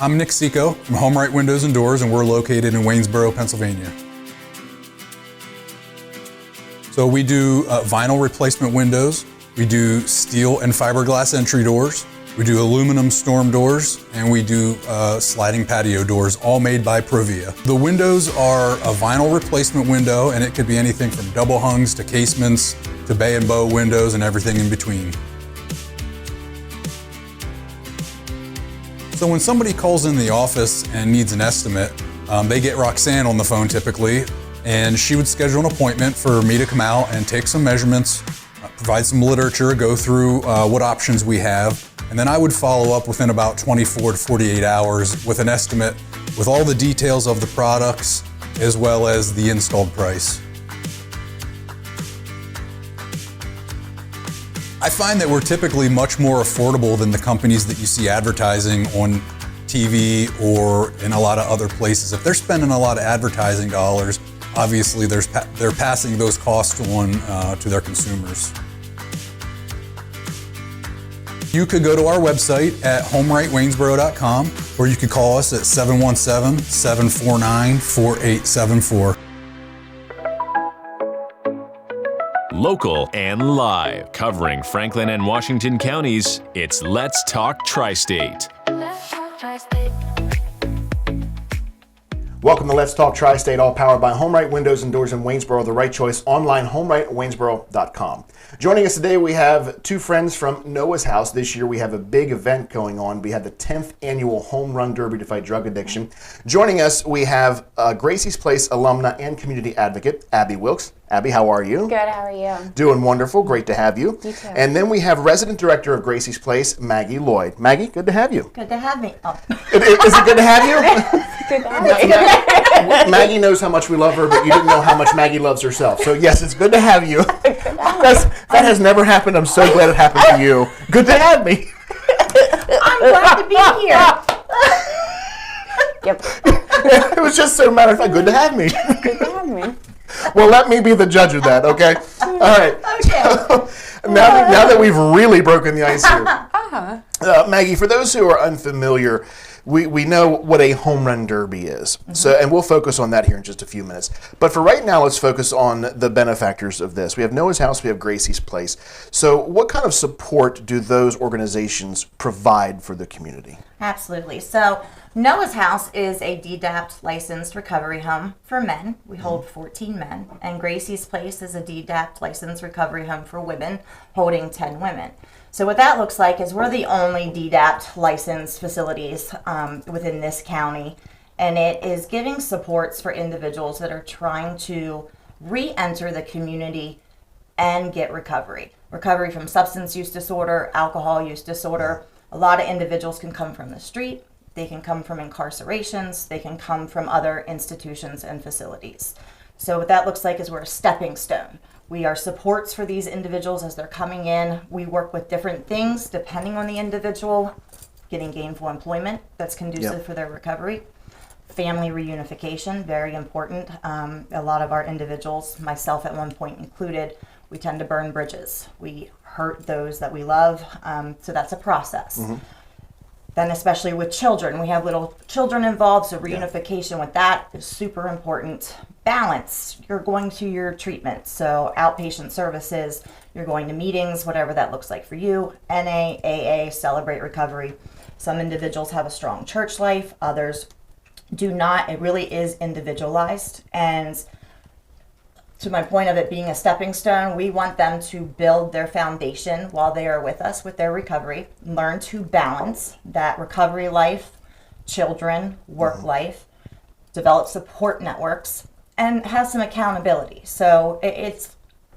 I'm Nick Seco from HomeRight Windows and Doors, and we're located in Waynesboro, Pennsylvania. So we do vinyl replacement windows, we do steel and fiberglass entry doors, we do aluminum storm doors, and we do sliding patio doors, all made by Provia. The windows are a vinyl replacement window, and it could be anything from double hungs to casements to bay and bow windows and everything in between. So when somebody calls in the office and needs an estimate, they get Roxanne on the phone typically, and she would schedule an appointment for me to come out and take some measurements, provide some literature, go through what options we have, and then I would follow up within about 24 to 48 hours with an estimate with all the details of the products as well as the installed price. I find that we're typically much more affordable than the companies that you see advertising on TV or in a lot of other places. If they're spending a lot of advertising dollars, obviously they're passing those costs on to their consumers. You could go to our website at homerightwaynesboro.com, or you could call us at 717-749-4874. Local and live, covering Franklin and Washington counties, it's Let's Talk TriState. Welcome to Let's Talk TriState, all powered by HomeRight Windows and Doors in Waynesboro, the right choice, online, homerightwaynesboro.com. Joining us today, we have two friends from Noah's House. This year, we have a big event going on. We have the 10th annual Home Run Derby to fight drug addiction. Joining us, we have Gracie's Place alumna and community advocate, Abby Wilkes. Abby, how are you? Good, how are you? Doing wonderful, great to have you. You too. And then we have resident director of Gracie's Place, Maggie Lloyd. Maggie, good to have you. Good to have me. Oh. Is it good to have you? Good to have you. Maggie knows how much we love her, but you didn't know how much Maggie loves herself. So yes, it's good to have you. That has never happened. I'm so glad it happened to you. Good to have me. I'm glad to be here. Yep. It was just so matter of fact, good to have me. Good to have me. Well, let me be the judge of that, okay? All right. Okay. Now that we've really broken the ice here, Maggie, for those who are unfamiliar, we know what a home run derby is. So, and we'll focus on that here in just a few minutes. But for right now, let's focus on the benefactors of this. We have Noah's House, we have Gracie's Place. So what kind of support do those organizations provide for the community? Absolutely. So Noah's House is a DDAPT licensed recovery home for men. We hold 14 men. And Gracie's Place is a DDAPT licensed recovery home for women, holding 10 women. So what that looks like is we're the only DDAPT licensed facilities within this county, and it is giving supports for individuals that are trying to re-enter the community and get recovery. Recovery from substance use disorder, alcohol use disorder. A lot of individuals can come from the street, they can come from incarcerations, they can come from other institutions and facilities. So what that looks like is we're a stepping stone. We are supports for these individuals as they're coming in. We work with different things depending on the individual, getting gainful employment that's conducive for their recovery. Family reunification, very important. A lot of our individuals, myself at one point included, we tend to burn bridges. We hurt those that we love, so that's a process. Then especially with children, we have little children involved, so reunification with that is super important. Balance, you're going to your treatment, so outpatient services, you're going to meetings, whatever that looks like for you. NA, AA, Celebrate Recovery. Some individuals have a strong church life, others do not. It really is individualized, and to my point of it being a stepping stone, we want them to build their foundation while they are with us with their recovery, learn to balance that recovery life, children, work life, develop support networks, and have some accountability. So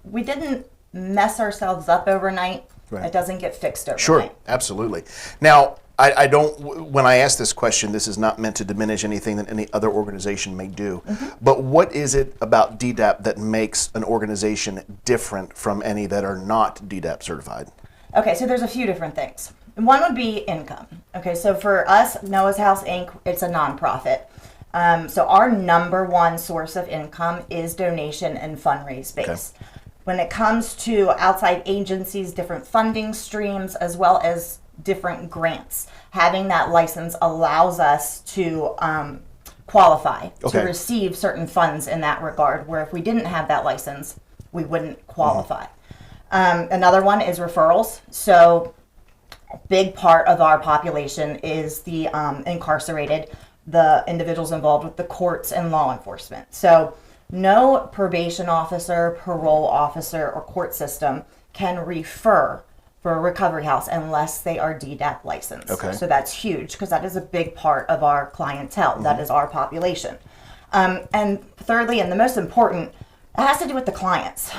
we didn't mess ourselves up overnight. It doesn't get fixed overnight. Sure, absolutely. Now, I don't, when I ask this question, this is not meant to diminish anything that any other organization may do, but what is it about DDAP that makes an organization different from any that are not DDAP certified? Okay, so there's a few different things. One would be income. Okay, so for us, Noah's House Inc., it's a nonprofit. So our number one source of income is donation and fundraise base. Okay. When it comes to outside agencies, different funding streams, as well as different grants. Having that license allows us to qualify to receive certain funds in that regard, where if we didn't have that license, we wouldn't qualify. Another one is referrals. So a big part of our population is the incarcerated, the individuals involved with the courts and law enforcement. So no probation officer, parole officer, or court system can refer for a recovery house unless they are DDAP licensed. Okay. So that's huge, because that is a big part of our clientele. That is our population. And thirdly, and the most important, it has to do with the clients.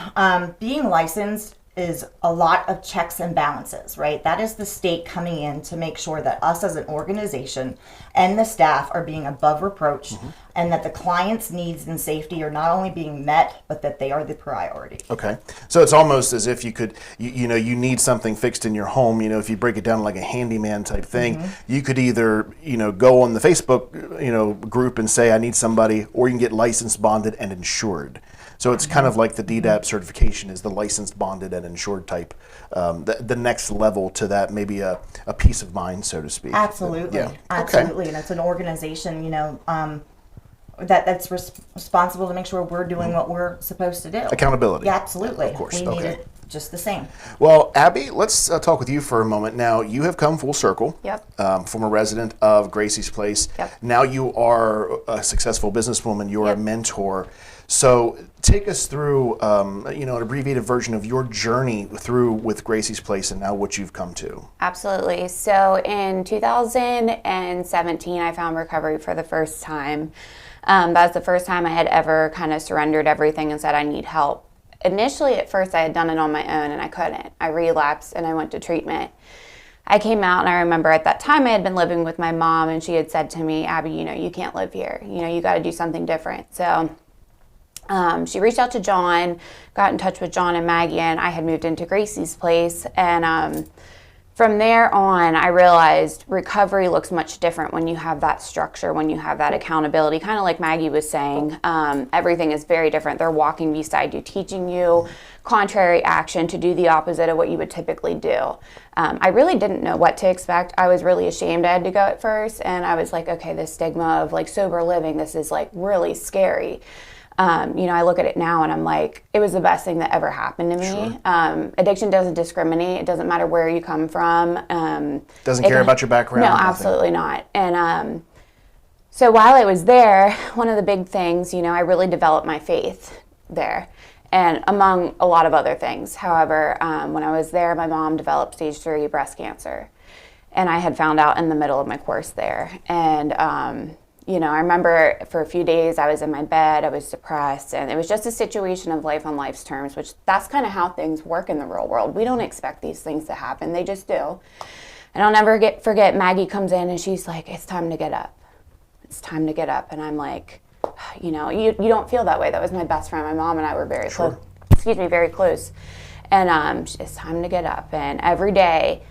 Being licensed is a lot of checks and balances, right? That is the state coming in to make sure that us as an organization and the staff are being above reproach, and that the client's needs and safety are not only being met, but that they are the priority. Okay. So it's almost as if you could, you need something fixed in your home. If you break it down like a handyman type thing, you could either, go on the Facebook, group and say, I need somebody, or you can get licensed, bonded, and insured. So it's kind of like the DDAP certification is the licensed, bonded, and insured type, the next level to that, maybe a peace of mind, so to speak. Absolutely. Yeah. Absolutely. Okay. And it's an organization, that's responsible to make sure we're doing what we're supposed to do. Accountability. Yeah, absolutely. Of course. We need it just the same. Well, Abby, let's talk with you for a moment. Now, you have come full circle. Yep. From a resident of Gracie's Place. Yep. Now you are a successful businesswoman. You're a mentor. So take us through, an abbreviated version of your journey through with Gracie's Place and now what you've come to. Absolutely. So in 2017, I found recovery for the first time. That was the first time I had ever kind of surrendered everything and said, I need help. Initially, at first, I had done it on my own and I couldn't. I relapsed and I went to treatment. I came out, and I remember at that time I had been living with my mom, and she had said to me, Abby, you can't live here. You got to do something different. So she reached out to John, got in touch with John and Maggie, and I had moved into Gracie's Place. And from there on, I realized recovery looks much different when you have that structure, when you have that accountability. Kind of like Maggie was saying, everything is very different. They're walking beside you, teaching you contrary action to do the opposite of what you would typically do. I really didn't know what to expect. I was really ashamed I had to go at first, and I was like, okay, this stigma of like sober living, this is like really scary. I look at it now and I'm like, it was the best thing that ever happened to me. Sure. Addiction doesn't discriminate. It doesn't matter where you come from. Doesn't care about your background. No, absolutely not. And so while I was there, one of the big things, I really developed my faith there, and among a lot of other things. However, when I was there, my mom developed stage 3 breast cancer, and I had found out in the middle of my course there. And I remember for a few days I was in my bed, I was depressed, and it was just a situation of life on life's terms, which that's kind of how things work in the real world. We don't expect these things to happen, they just do. And I'll never forget, Maggie comes in and she's like, it's time to get up. It's time to get up. And I'm like, you don't feel that way. That was my best friend. My mom and I were very close. Very close. And it's time to get up. And every day,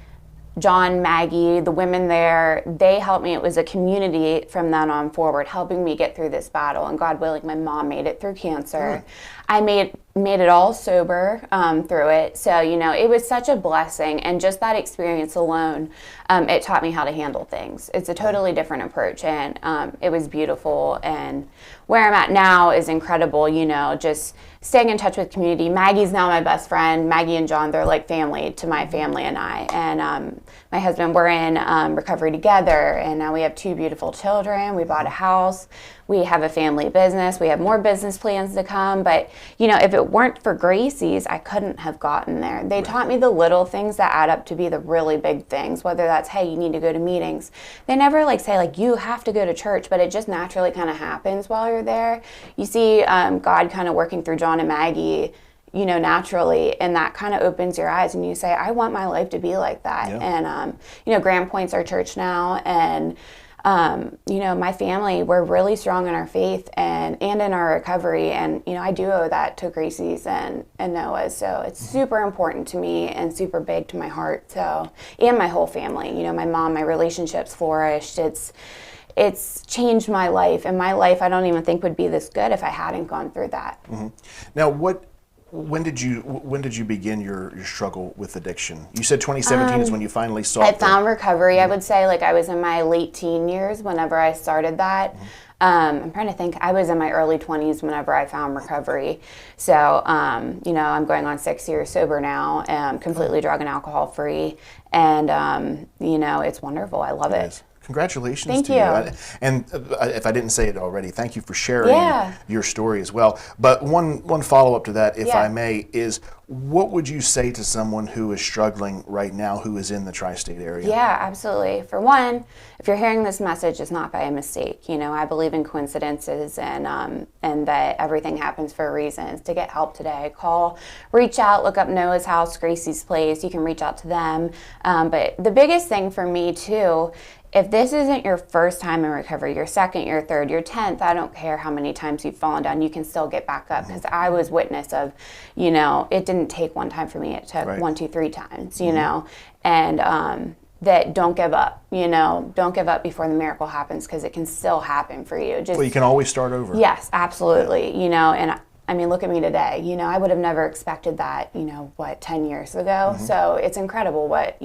John, Maggie, the women there, they helped me. It was a community from then on forward, helping me get through this battle. And God willing, my mom made it through cancer. I made it all sober through it. So, it was such a blessing. And just that experience alone, it taught me how to handle things. It's a totally different approach. And it was beautiful. And where I'm at now is incredible, just staying in touch with community. Maggie's now my best friend. Maggie and John, they're like family to my family and I. And my husband, we're in recovery together. And now we have 2 beautiful children. We bought a house. We have a family business. We have more business plans to come. But, if it weren't for Gracie's, I couldn't have gotten there. They taught me the little things that add up to be the really big things, whether that's, hey, you need to go to meetings. They never say, you have to go to church, but it just naturally kind of happens while you're there. You see God kind of working through John and Maggie, naturally, and that kind of opens your eyes and you say, I want my life to be like that. Yeah. And, Grand Point's our church now, and my family, we're really strong in our faith and in our recovery. And, I do owe that to Gracie's and Noah's. So it's super important to me and super big to my heart. So, and my whole family, my mom, my relationships flourished. It's changed my life, and my life I don't even think would be this good if I hadn't gone through that. Mm-hmm. Now, what when did you begin your struggle with addiction? You said 2017 is when you finally saw I found recovery. I would say like I was in my late teen years whenever I started that. I'm trying to think. I was in my early 20s whenever I found recovery. So, I'm going on 6 years sober now, completely drug and alcohol free. And, it's wonderful. I love it. Congratulations Thank to you. you. And if I didn't say it already, thank you for sharing your story as well. But one follow-up to that, if I may, is what would you say to someone who is struggling right now who is in the tri-state area? Yeah, absolutely. For one, if you're hearing this message, it's not by a mistake. I believe in coincidences and that everything happens for a reason. To get help today, reach out, look up Noah's House, Gracie's Place. You can reach out to them. But the biggest thing for me, too, if this isn't your first time in recovery, your second, your third, your 10th, I don't care how many times you've fallen down, you can still get back up. Because I was witness of, it didn't take one time for me, it took 1, 2, 3 times, and that don't give up, don't give up before the miracle happens, because it can still happen for you. Well, you can always start over. Yes, absolutely, and I mean, look at me today. I would have never expected that, 10 years ago. So it's incredible what,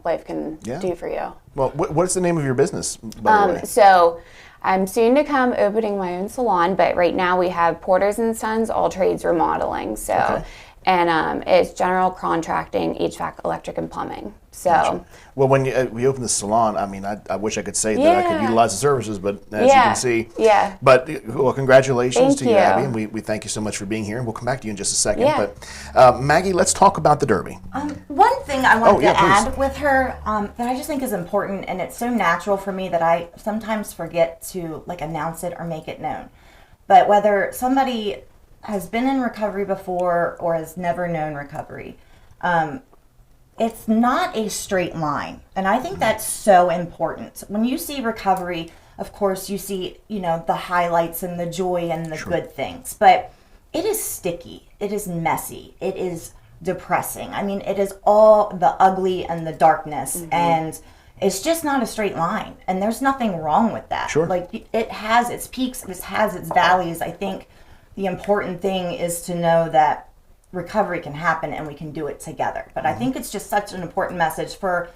life can do for you. Well, what's the name of your business, by the way? So I'm soon to come opening my own salon, but right now we have Porters & Sons All Trades Remodeling. So, and it's general contracting, HVAC, electric, and plumbing. So, gotcha. Well, when we open the salon, I mean, I wish I could say that I could utilize the services, but as you can see. Yeah. But, well, congratulations to you, you, Abby, and we thank you so much for being here, and we'll come back to you in just a second. Yeah. But, Maggie, let's talk about the Derby. One thing I wanted to add please. with her that I just think is important, and it's so natural for me that I sometimes forget to announce it or make it known. But whether somebody has been in recovery before or has never known recovery, it's not a straight line. And I think that's so important. When you see recovery, of course, you see, the highlights and the joy and the good things. But it is sticky. It is messy. It is depressing. I mean, it is all the ugly and the darkness. And it's just not a straight line. And there's nothing wrong with that. Sure. It has its peaks. It has its valleys. I think the important thing is to know that recovery can happen and we can do it together. But I think it's just such an important message for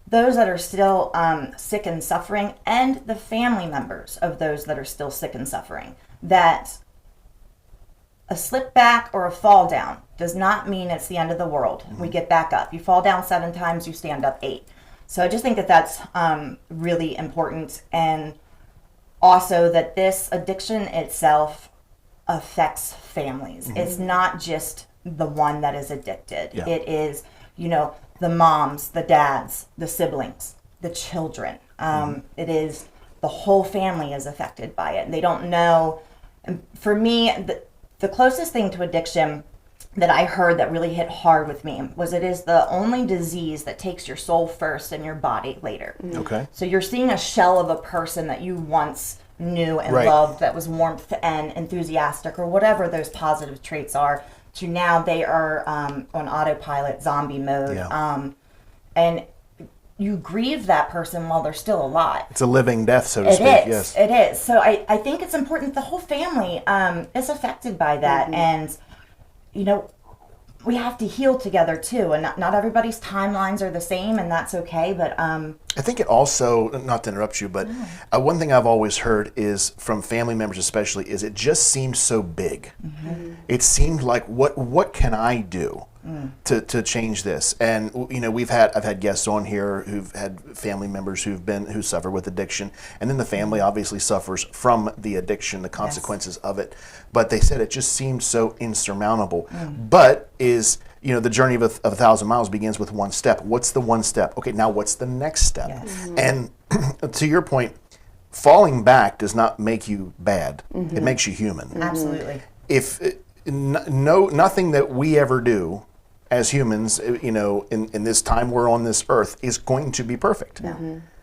those that are still sick and suffering, and the family members of those that are still sick and suffering, that a slip back or a fall down does not mean it's the end of the world. We get back up. You fall down 7 times, you stand up 8. So I just think that that's really important. And also that this addiction itself affects families. It's not just the one that is addicted. Yeah. It is, the moms, the dads, the siblings, the children. It is the whole family is affected by it. They don't know. And for me, the closest thing to addiction that I heard that really hit hard with me was it is the only disease that takes your soul first and your body later. Okay. So you're seeing a shell of a person that you once knew and loved, that was warmth and enthusiastic or whatever those positive traits are, to now they are on autopilot, zombie mode. And you grieve that person while they're still alive. It's a living death, so to speak. Yes. It is. So I think it's important. The whole family is affected by that. And, we have to heal together too. And not everybody's timelines are the same, and that's okay. But I think it also, not to interrupt you, but one thing I've always heard is from family members especially, is it just seemed so big. It seemed like, what can I do to change this? And I've had guests on here who've had family members who suffer with addiction, and then the family obviously suffers from the addiction, the consequences of it. But they said it just seemed so insurmountable. But the journey of 1,000 miles begins with one step. What's the one step? Okay, now what's the next step? And to your point, falling back does not make you bad. It makes you human. absolutely. If nothing that we ever do as humans, in this time we're on this earth, is going to be perfect.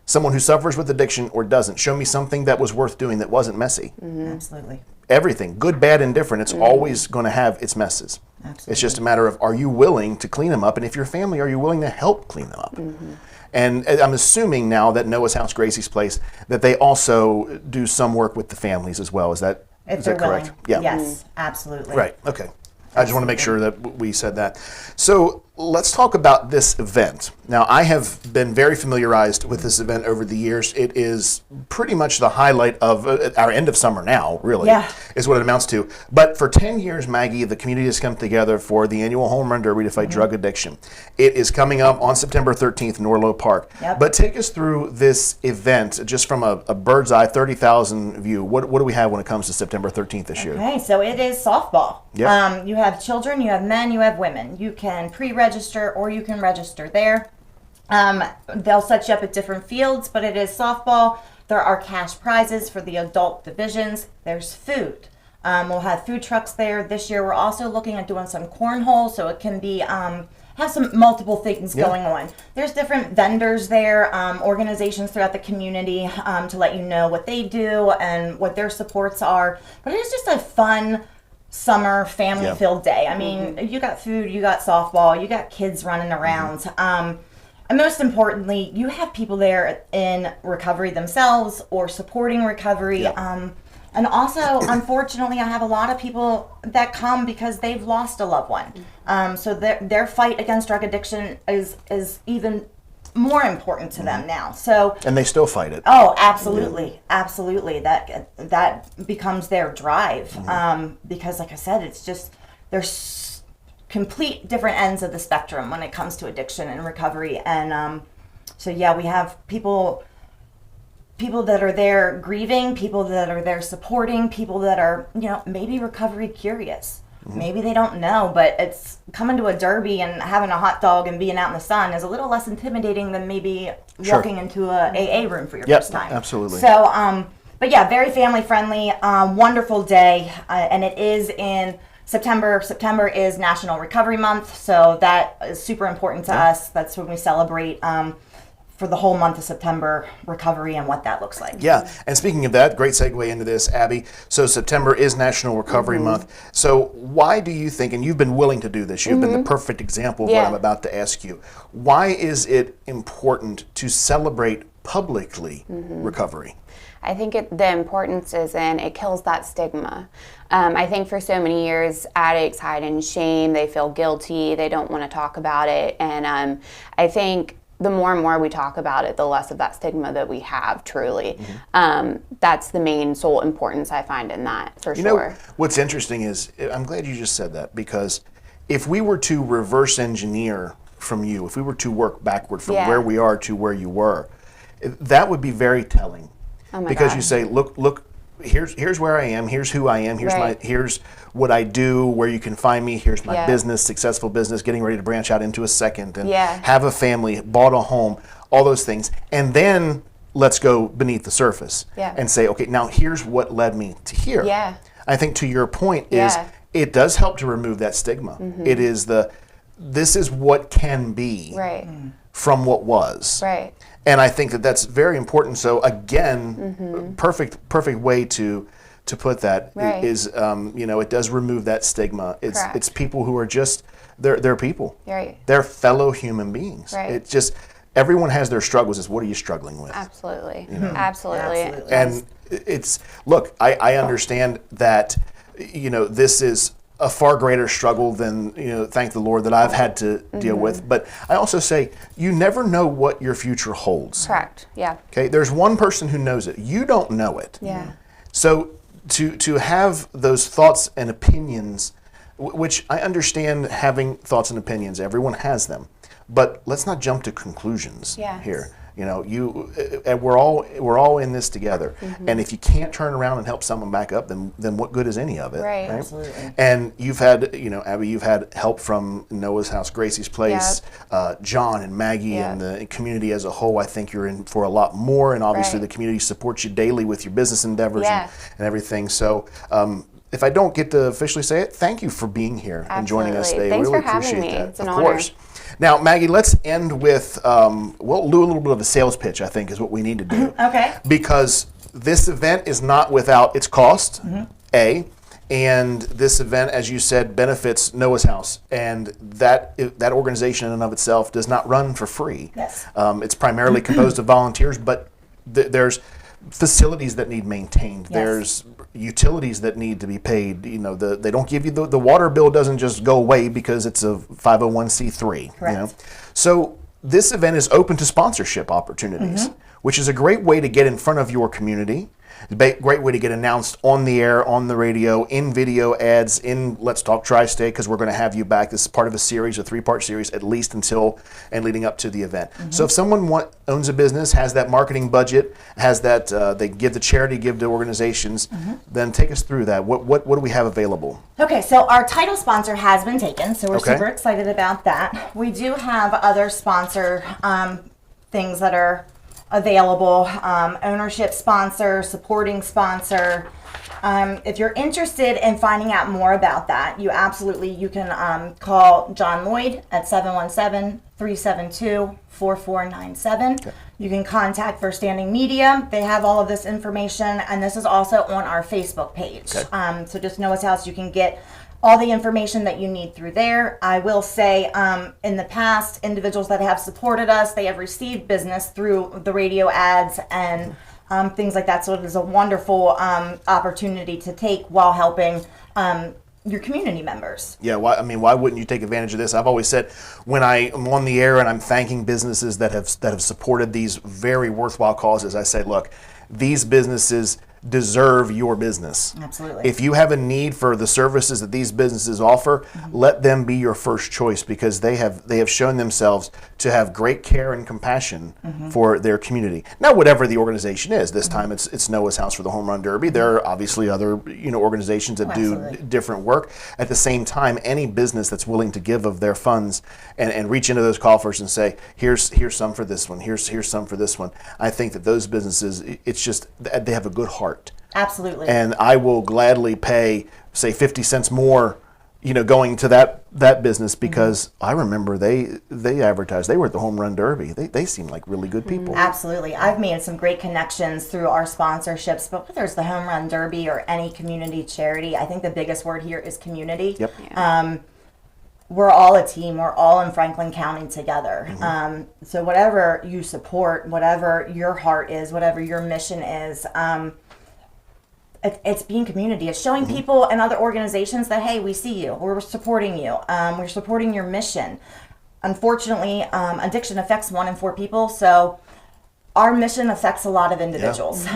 Someone who suffers with addiction or doesn't, show me something that was worth doing that wasn't messy. Absolutely. Everything, good, bad, and different, it's always going to have its messes. Absolutely. It's just a matter of, are you willing to clean them up? And if your family, are you willing to help clean them up? And I'm assuming now that Noah's House, Gracie's Place, that they also do some work with the families as well. Is that correct? Yeah. Yes, absolutely. Right, okay. I just want to make sure that we said that. So let's talk about this event. Now, I have been very familiarized with this event over the years. It is pretty much the highlight of our end of summer now, really, is what it amounts to. But for 10 years, Maggie, the community has come together for the annual Home Run Derby to fight drug addiction. It is coming up on September 13th in Norlow Park. But take us through this event, just from a bird's eye, 30,000 view. What do we have when it comes to September 13th this year? Okay, so it is softball. You have children, you have men, you have women. You can pre-register or you can register there. They'll set you up at different fields, but it is softball. There are cash prizes for the adult divisions. There's food. We'll have food trucks there. This year we're also looking at doing some cornhole, so it can be have some multiple things going on. There's different vendors there, organizations throughout the community to let you know what they do and what their supports are. But it's just a fun summer family-filled day. I mean, you got food, you got softball, you got kids running around. And most importantly, you have people there in recovery themselves or supporting recovery. And also, unfortunately, I have a lot of people that come because they've lost a loved one. So their fight against drug addiction is even more important to them now. So and they still fight it. Oh, absolutely, absolutely. That becomes their drive. Because, like I said, it's just there's complete different ends of the spectrum when it comes to addiction and recovery. And so we have people that are there grieving, people that are there supporting, people that are maybe recovery curious. Maybe they don't know, but it's coming to a derby and having a hot dog and being out in the sun is a little less intimidating than maybe walking into a AA room for your first time. Absolutely. So, but very family friendly, wonderful day, and it is in September. September is National Recovery Month, so that is super important to us. That's when we celebrate for the whole month of September, recovery and what that looks like. Yeah, and speaking of that, great segue into this, Abby. So September is National Recovery Month. So why do you think, and you've been willing to do this, you've been the perfect example of what I'm about to ask you. Why is it important to celebrate publicly recovery? I think the importance is in it kills that stigma. I think for so many years, addicts hide in shame, they feel guilty, they don't want to talk about it, and I think the more and more we talk about it, the less of that stigma that we have, truly. That's the main sole importance I find in that, for sure. Know, what's interesting is, I'm glad you just said that, because if we were to reverse engineer from you, if we were to work backward from where we are to where you were, that would be very telling. Oh my because God. You say, look, here's where I am, here's who I am, here's what I do, where you can find me, here's my business, successful business, getting ready to branch out into a second, and have a family, bought a home, all those things. And then let's go beneath the surface and say, okay, now here's what led me to here. I think to your point is it does help to remove that stigma. It is this is what can be from what was. And I think that's very important. So again, perfect way to put that is, it does remove that stigma. It's people who are just, they're people. They're fellow human beings. It's just, everyone has their struggles. It's what are you struggling with? Absolutely. Absolutely. And it's, look, I understand that, this is a far greater struggle than, thank the Lord, that I've had to deal with. But I also say, you never know what your future holds. Correct. Yeah. Okay. There's one person who knows it. You don't know it. Yeah. So to have those thoughts and opinions, which I understand having thoughts and opinions, everyone has them, but let's not jump to conclusions here. We're all in this together, and if you can't turn around and help someone back up, then what good is any of it? Right. Absolutely. And you've had, Abby, you've had help from Noah's House, Gracie's Place, John and Maggie, and the community as a whole. I think you're in for a lot more, and obviously the community supports you daily with your business endeavors and everything. So. If I don't get to officially say it, thank you for being here and joining us today. Thanks really for having appreciate me. that. It's an of honor. course. Now, Maggie, let's end with, we'll do a little bit of a sales pitch, I think, is what we need to do. Okay. Because this event is not without its cost, and this event, as you said, benefits Noah's House, and that organization in and of itself does not run for free. Yes. It's primarily composed of volunteers, but there's facilities that need maintained. Yes. There's utilities that need to be paid. They don't give you the water bill doesn't just go away because it's a 501c3. Correct. So this event is open to sponsorship opportunities, which is a great way to get in front of your community. Great way to get announced on the air, on the radio, in video ads, in Let's Talk Tri-State, because we're going to have you back. This is part of a series, a 3-part series, at least until and leading up to the event. So if someone owns a business, has that marketing budget, has that, they give to charity, give to organizations, then take us through that. What do we have available? Okay, so our title sponsor has been taken, so we're Okay. super excited about that. We do have other sponsor things that are available, ownership sponsor, supporting sponsor. If you're interested in finding out more about that, you can call John Lloyd at 717-372-4497. Okay. You can contact First Standing Media. They have all of this information, and this is also on our Facebook page. Okay. So just Noah's House, you can get all the information that you need through there. I will say, in the past, individuals that have supported us, they have received business through the radio ads and things like that. So it is a wonderful opportunity to take while helping your community members. Yeah, why wouldn't you take advantage of this? I've always said when I am on the air and I'm thanking businesses that have supported these very worthwhile causes, I say, look, these businesses deserve your business. Absolutely. If you have a need for the services that these businesses offer, let them be your first choice, because they have shown themselves to have great care and compassion for their community. Now, whatever the organization is, this time it's Noah's House for the Home Run Derby. There are obviously other organizations that do absolutely. different work. At the same time, any business that's willing to give of their funds and reach into those coffers and say, here's some for this one, here's some for this one. I think that those businesses, it's just they have a good heart. Absolutely. And I will gladly pay, say, 50 cents more, going to that business, because I remember they advertised. They were at the Home Run Derby. They seem like really good people. Absolutely. I've made some great connections through our sponsorships, but whether it's the Home Run Derby or any community charity, I think the biggest word here is community. Yep. We're all a team. We're all in Franklin County together. So whatever you support, whatever your heart is, whatever your mission is, it's being community. It's showing people and other organizations that, hey, we see you. We're supporting you. We're supporting your mission. Unfortunately, addiction affects 1 in 4 people, so our mission affects a lot of individuals.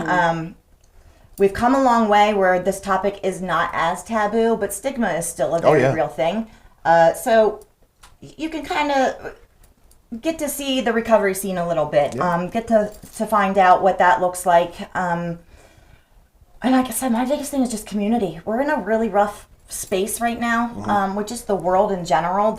We've come a long way where this topic is not as taboo, but stigma is still a very real thing. So you can kind of get to see the recovery scene a little bit, get to find out what that looks like. And like I said, my biggest thing is just community. We're in a really rough space right now, with just the world in general,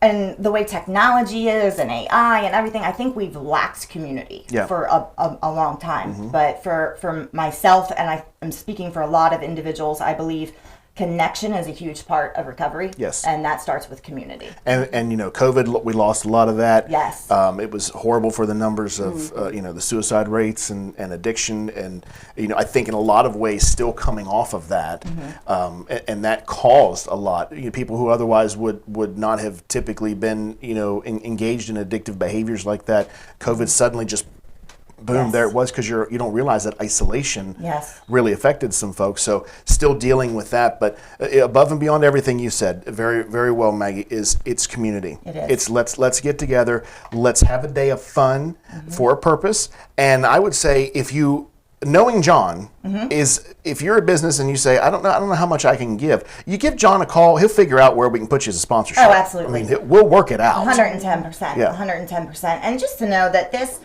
and the way technology is and AI and everything. I think we've lacked community for a long time. But for myself, and I'm speaking for a lot of individuals, I believe connection is a huge part of recovery. Yes. And that starts with community. And COVID, we lost a lot of that. Yes. It was horrible for the numbers of the suicide rates and addiction, and I think in a lot of ways still coming off of that, and that caused a lot. People who otherwise would not have typically been engaged in addictive behaviors like that. COVID suddenly just boom, there it was, because you don't realize that isolation really affected some folks. So still dealing with that, but above and beyond everything you said, very, very well, Maggie, it's community. It is. It's let's get together, let's have a day of fun for a purpose. And I would say, knowing John is, if you're a business and you say, I don't know how much I can give, you give John a call, he'll figure out where we can put you as a sponsorship. Oh, absolutely. I mean, we'll work it out. 110%. Yeah. 110%. And just to know that this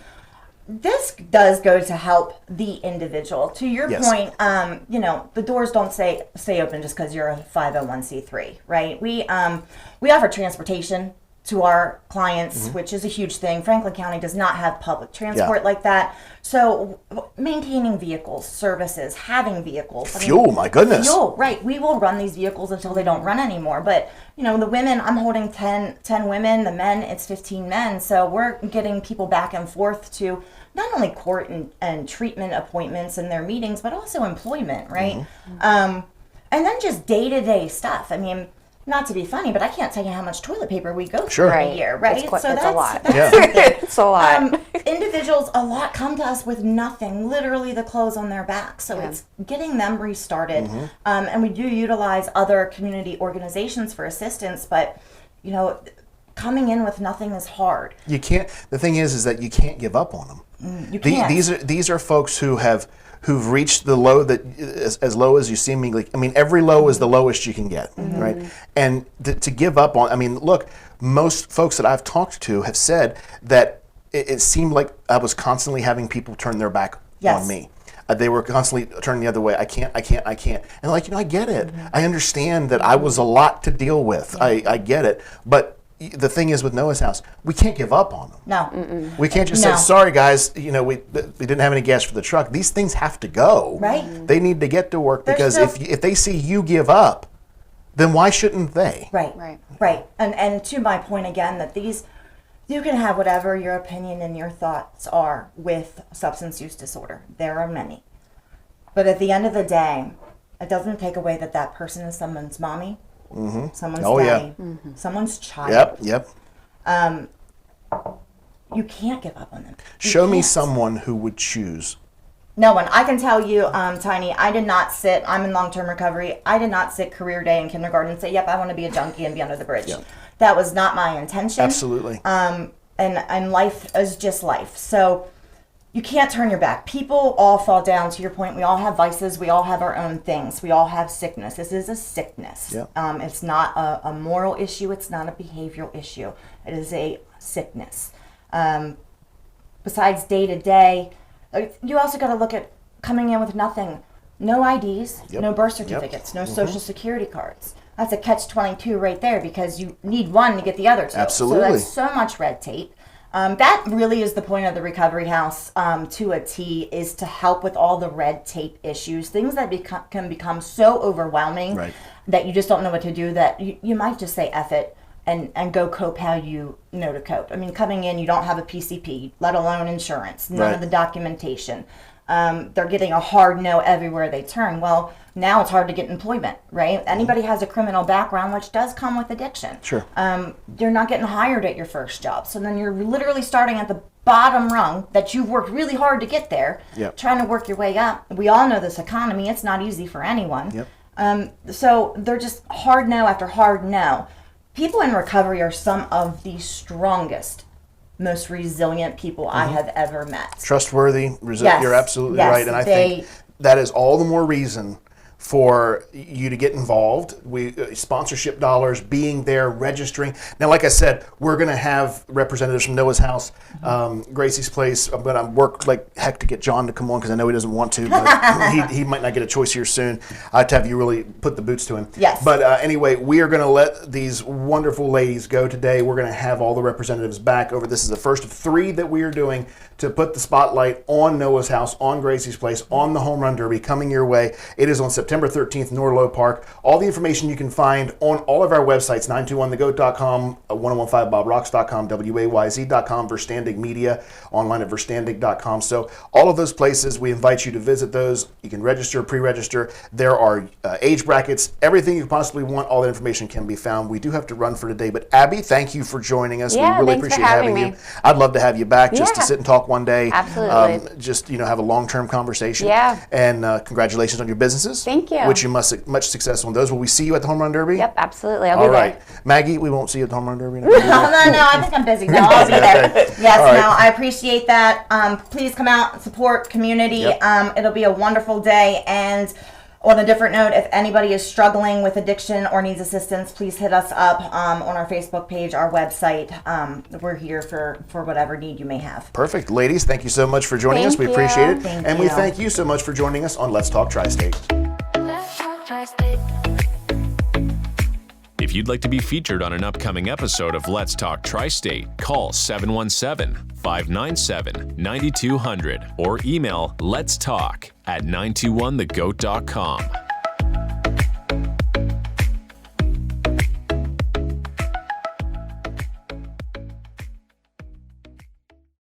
does go to help the individual. To your point, the doors don't stay open just because you're a 501c3, right? We offer transportation to our clients, which is a huge thing. Franklin County does not have public transport like that. So maintaining vehicles, services, having vehicles. Fuel, my goodness. Fuel, right. We will run these vehicles until they don't run anymore. But, the women, I'm holding 10 women. The men, it's 15 men. So we're getting people back and forth to not only court and treatment appointments and their meetings, but also employment, right? And then just day-to-day stuff. I mean, not to be funny, but I can't tell you how much toilet paper we go through a year, right? It's a lot. That's It's a lot. individuals, a lot come to us with nothing, literally the clothes on their back. So it's getting them restarted. And we do utilize other community organizations for assistance, but, you know, coming in with nothing is hard. You can't. The thing is that you can't give up on them. You can't. These are folks who've reached the low that as low as you seemingly. I mean, every low is the lowest you can get, right? And to give up on. I mean, look, most folks that I've talked to have said that it seemed like I was constantly having people turn their back on me. They were constantly turning the other way. I can't. And like, you know, I get it. I understand that I was a lot to deal with. I get it. But the thing is with Noah's House, we can't give up on them. No. We can't just say, sorry guys, you know, we didn't have any gas for the truck. These things have to go. Right. They need to get to work because if they see you give up, then why shouldn't they? Right. And to my point again, that you can have whatever your opinion and your thoughts are with substance use disorder. There are many. But at the end of the day, it doesn't take away that person is someone's mommy, someone's daddy, someone's child. Yep. You can't give up on them. Show me someone who would choose. No one. I can tell you, Tiny, I did not sit, I'm in long-term recovery, I did not sit career day in kindergarten and say, yep, I want to be a junkie and be under the bridge. Yep. That was not my intention. Absolutely. And life is just life. So you can't turn your back. People all fall down, to your point. We all have vices. We all have our own things. We all have sickness. This is a sickness. Yep. It's not a moral issue. It's not a behavioral issue. It is a sickness. Besides day to day, you also got to look at coming in with nothing. No IDs, no birth certificates, no social security cards. That's a catch-22 right there, because you need one to get the other two. Absolutely. So that's so much red tape. That really is the point of the Recovery House, to a T, is to help with all the red tape issues, things that can become so overwhelming that you just don't know what to do, that you might just say F it and go cope how you know to cope. I mean, coming in, you don't have a PCP, let alone insurance, none of the documentation. They're getting a hard no everywhere they turn. Well, now it's hard to get employment, right? Anybody has a criminal background, which does come with addiction. Sure. You're not getting hired at your first job. So then you're literally starting at the bottom rung that you've worked really hard to get there, trying to work your way up. We all know this economy. It's not easy for anyone. So they're just hard no after hard no. People in recovery are some of the strongest, most resilient people I have ever met. Trustworthy, resilient. You're absolutely right. And I think that is all the more reason for you to get involved. Sponsorship dollars, being there, registering. Now, like I said, we're going to have representatives from Noah's House, Gracie's Place. I'm going to work like heck to get John to come on, because I know he doesn't want to, but he might not get a choice here soon. To have you really put the boots to him. Yes. But anyway, we are going to let these wonderful ladies go today. We're going to have all the representatives back over. This is the first of 3 that we are doing to put the spotlight on Noah's House, on Gracie's Place, on the Home Run Derby coming your way. It is on September 13th, Norlow Park. All the information you can find on all of our websites, 921thegoat.com, 1015bobrocks.com, wayz.com, Verstandig Media, online at verstandig.com. So all of those places, we invite you to visit those. You can register, pre-register. There are age brackets, everything you possibly want. All that information can be found. We do have to run for today, but Abby, thank you for joining us. Yeah, we really thanks appreciate for having you. me. I'd love to have you back just to sit and talk one day. Absolutely. Just, have a long-term conversation. Yeah. And congratulations on your businesses. Thank you. Which you must much success on those. Will we see you at the Home Run Derby? Yep, absolutely. I'll be All there. right. Maggie, we won't see you at the Home Run Derby. No, I think I'm busy. No, I'll be there. Okay. Yes, All right. no, I appreciate that. Please come out and support community. Yep. It'll be a wonderful day. And on a different note, if anybody is struggling with addiction or needs assistance, please hit us up on our Facebook page, our website. We're here for whatever need you may have. Perfect. Ladies, thank you so much for joining us. We Thank appreciate you. it. Thank and we you. thank you so much for joining us on Let's Talk TriState. Let's talk TriState. If you'd like to be featured on an upcoming episode of Let's Talk TriState, call 717-597-9200 or email letstalk@921thegoat.com.